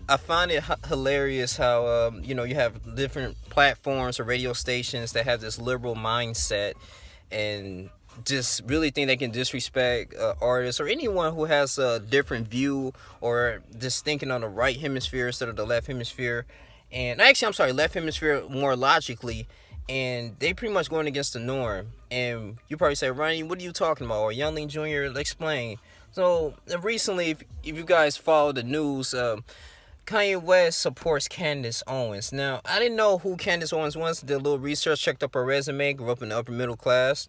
I find it hilarious how you have different platforms or radio stations that have this liberal mindset and just really think they can disrespect artists or anyone who has a different view or just thinking on the right hemisphere instead of the left hemisphere. And actually, I'm sorry, left hemisphere more logically. And they pretty much going against the norm. And you probably say, Ronnie, what are you talking about? Or Youngling Jr., explain. So recently, if you guys follow the news, Kanye West supports Candace Owens. Now, I didn't know who Candace Owens was. Did a little research, checked up her resume, grew up in the upper middle class,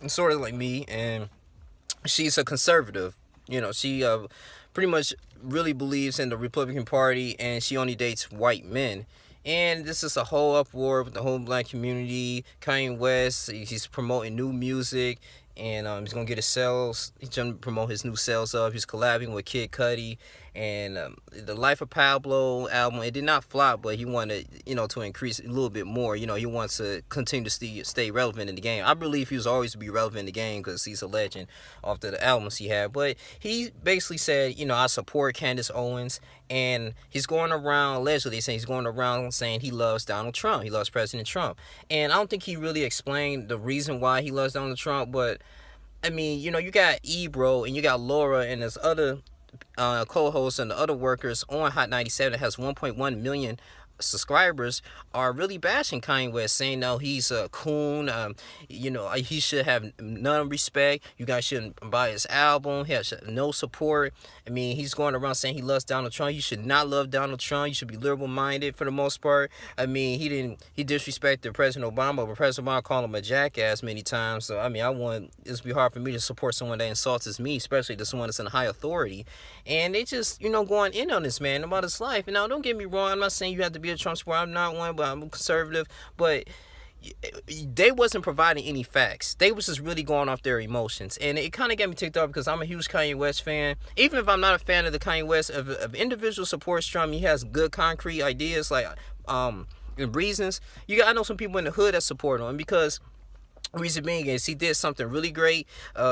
sort of like me, and she's a conservative. She pretty much really believes in the Republican Party, and she only dates white men. And this is a whole uproar with the whole black community. Kanye West, he's promoting new music, and he's gonna get his sales. He's gonna promote his new sales up. He's collabing with Kid Cudi, and the Life of Pablo album. It did not flop, but he wanted to increase a little bit more. He wants to continue to stay relevant in the game. I believe he was always to be relevant in the game because he's a legend after the albums he had. But he basically said, I support Candace Owens, and he's going around allegedly saying he loves Donald Trump. He loves President Trump, and I don't think he really explained the reason why he loves Donald Trump. But I mean, you got Ebro and you got Laura and there's other co-hosts and the other workers on Hot 97 that has 1.1 million subscribers are really bashing Kanye West, saying no, he's a coon. He should have none respect. You guys shouldn't buy his album. He has no support. I mean, he's going around saying he loves Donald Trump. You should not love Donald Trump. You should be liberal minded for the most part. I mean, he disrespected President Obama, but President Obama called him a jackass many times. So I mean, it's be hard for me to support someone that insults me, especially to someone that's in high authority. And they just going in on this man about his life. And now, don't get me wrong. I'm not saying you have to be a Trump supporter. I'm not one, but I'm a conservative. But they wasn't providing any facts. They was just really going off their emotions, and it kind of got me ticked off because I'm a huge Kanye West fan. Even if I'm not a fan of the Kanye West, if individual supports Trump, he has good concrete ideas like and reasons. I know some people in the hood that support him because reason being is he did something really great.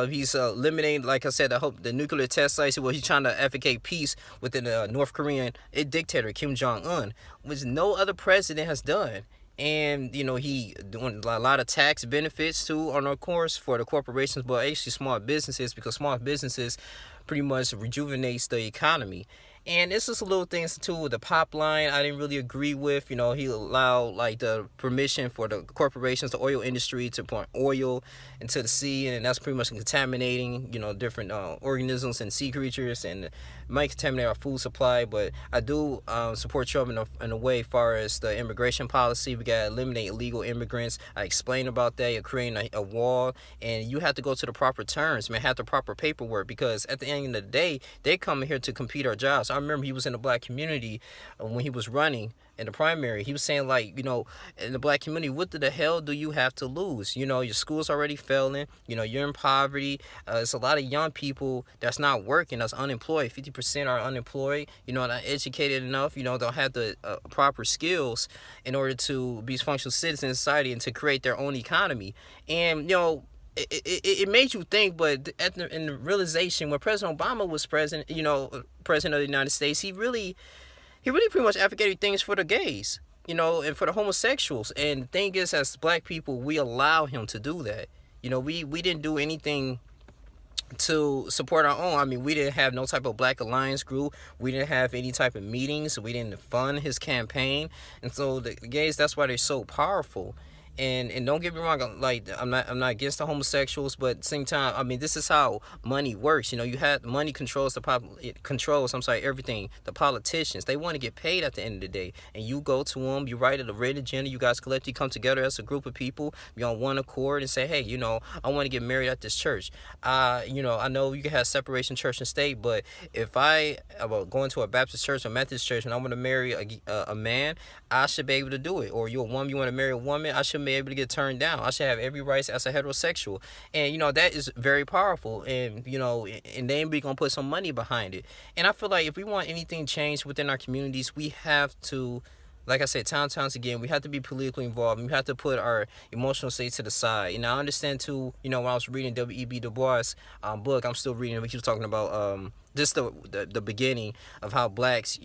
He's eliminating, like I said, the nuclear test sites. Well, he's trying to advocate peace within the North Korean dictator Kim Jong-un, which no other president has done. And he doing a lot of tax benefits too, on of course, for the corporations, but actually small businesses, because small businesses pretty much rejuvenates the economy. And it's just a little things too with the pop line I didn't really agree with. He allowed like the permission for the corporations, the oil industry, to pour oil into the sea, and that's pretty much contaminating different organisms and sea creatures, and might contaminate our food supply. But I do support Trump in a way as far as the immigration policy. We gotta eliminate illegal immigrants. I explained about that. You're creating a wall, and you have to go to the proper terms, man. Have the proper paperwork, because at the end of the day, they come here to compete our jobs. I remember he was in the black community when he was running in the primary. He was saying, like, in the black community, what the hell do you have to lose? Your school's already failing. You're in poverty. It's a lot of young people that's not working, that's unemployed. 50% are unemployed. Not educated enough. Don't have the proper skills in order to be functional citizens in society and to create their own economy. And it made you think, but in the realization, when President Obama was president, president of the United States, he really pretty much advocated things for the gays, and for the homosexuals. And the thing is, as black people, we allow him to do that. We didn't do anything to support our own. I mean, we didn't have no type of Black Alliance group. We didn't have any type of meetings. We didn't fund his campaign. And so the gays, that's why they're so powerful. And don't get me wrong, like I'm not against the homosexuals, but at the same time, I mean, this is how money works. You have money controls everything. The politicians, they want to get paid at the end of the day, and you go to them, you write a written agenda, you guys collectively come together as a group of people, be on one accord and say, hey, I want to get married at this church. I know you can have separation church and state, but if I going to a Baptist church or Methodist church and I want to marry a man, I should be able to do it. Or you're a woman, you want to marry a woman, I should be able to get turned down. I should have every right as a heterosexual. And that is very powerful. And and then we're gonna put some money behind it. And I feel like if we want anything changed within our communities, we have to, like I said, times again, we have to be politically involved. We have to put our emotional state to the side. And I understand too, when I was reading W.E.B. Du Bois' book, I'm still reading it. He was talking about just the beginning of how blacks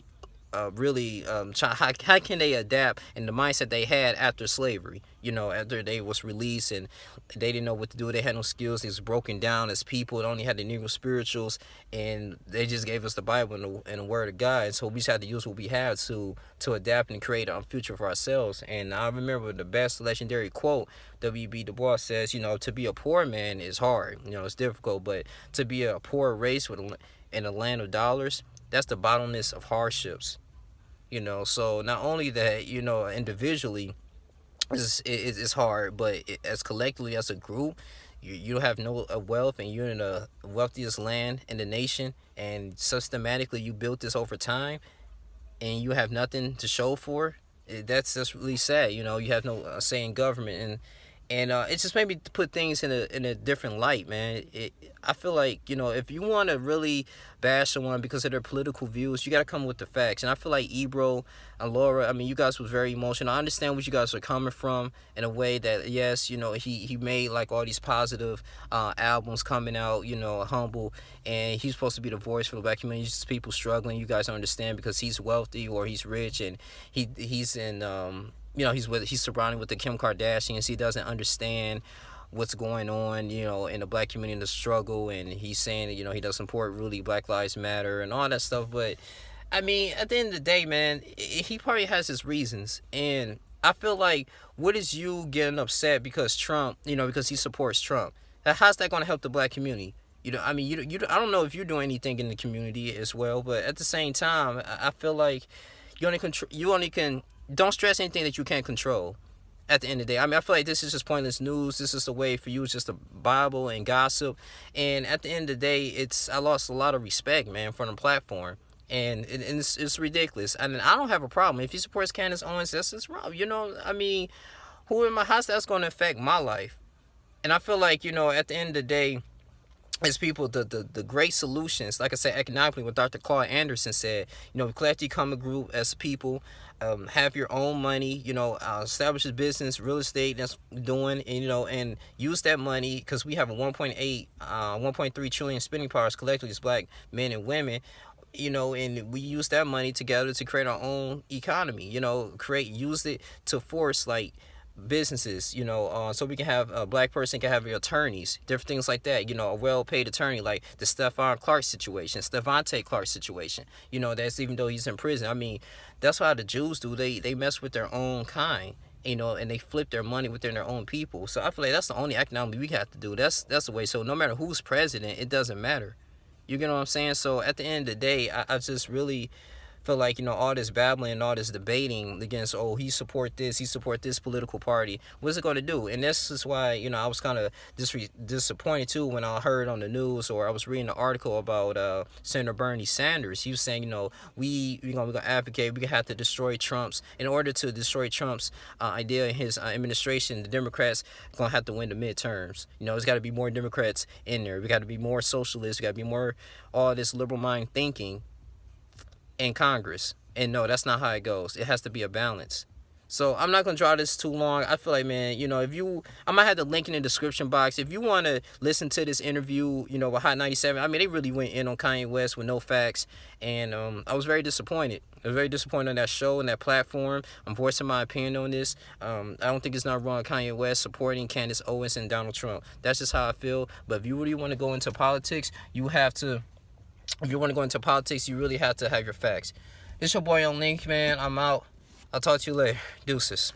really how can they adapt in the mindset they had after slavery, after they was released and they didn't know what to do, they had no skills, they was broken down as people, they only had the Negro spirituals, and they just gave us the Bible and the Word of God, and so we just had to use what we had to adapt and create a future for ourselves. And I remember the best legendary quote, W.B. Du Bois says, to be a poor man is hard, it's difficult, but to be a poor race in a land of dollars, that's the bottomless of hardships. So not only that, individually it's hard, but as collectively as a group, you don't have no wealth, and you're in the wealthiest land in the nation, and systematically you built this over time, and you have nothing to show for it. That's really sad. You have no say in government, and it just made me put things in a different light, man. I feel like, if you want to really bash someone because of their political views, you got to come with the facts. And I feel like Ebro and Laura, I mean, you guys was very emotional. I understand what you guys are coming from in a way that, yes, he made like all these positive albums coming out, humble, and he's supposed to be the voice for the black community. Just people struggling. You guys don't understand because he's wealthy or he's rich, and he's in he's surrounded with the Kim Kardashians. He doesn't understand what's going on, in the black community, in the struggle, and he's saying that, he doesn't support really Black Lives Matter and all that stuff. But I mean, at the end of the day, man, he probably has his reasons, and I feel like, what is you getting upset because Trump, because he supports Trump? How's that going to help the black community? I mean, I don't know if you're doing anything in the community as well, but at the same time, I feel like you only can don't stress anything that you can't control. At the end of the day, I mean, I feel like this is just pointless news. This is a way for you just to Bible and gossip. And at the end of the day, I lost a lot of respect, man, from the platform. And it's ridiculous. I mean, I don't have a problem if he supports Candace Owens. That's just wrong. I mean, how's that's going to affect my life? And I feel like, at the end of the day, as people, the great solutions, like I said, economically, what Dr. Claude Anderson said, collectively come a group as people, have your own money, establish a business, real estate that's doing, and use that money, because we have a 1.3 trillion spending powers collectively as black men and women, and we use that money together to create our own economy, use it to force, like, businesses, so we can have a black person can have attorneys, different things like that, a well-paid attorney, like the Stephon Clark situation, Stevante Clark situation, that's even though he's in prison. I mean, that's how the Jews do. They mess with their own kind, and they flip their money within their own people. So I feel like that's the only economic we have to do. That's the way. So no matter who's president, it doesn't matter. You get what I'm saying? So at the end of the day, I just really feel like, all this babbling and all this debating against, he support this political party, what's it going to do? And this is why, I was kind of disappointed too when I heard on the news, or I was reading an article about Senator Bernie Sanders. He was saying, we're going to advocate, we have to destroy Trump's, in order to destroy Trump's idea in his administration, the Democrats are going to have to win the midterms. There's got to be more Democrats in there. We got to be more socialists. We got to be more all this liberal mind thinking in Congress. And no, that's not how it goes. It has to be a balance. So I'm not gonna draw this too long. I feel like, man, I might have the link in the description box if you want to listen to this interview, with Hot 97. I mean, they really went in on Kanye West with no facts, and I was very disappointed. I was very disappointed on that show and that platform. I'm voicing my opinion on this. I don't think it's not wrong Kanye West supporting Candace Owens and Donald Trump. That's just how I feel. But if you really want to go into politics, you really have to have your facts. It's your boy on Link, man. I'm out. I'll talk to you later. Deuces.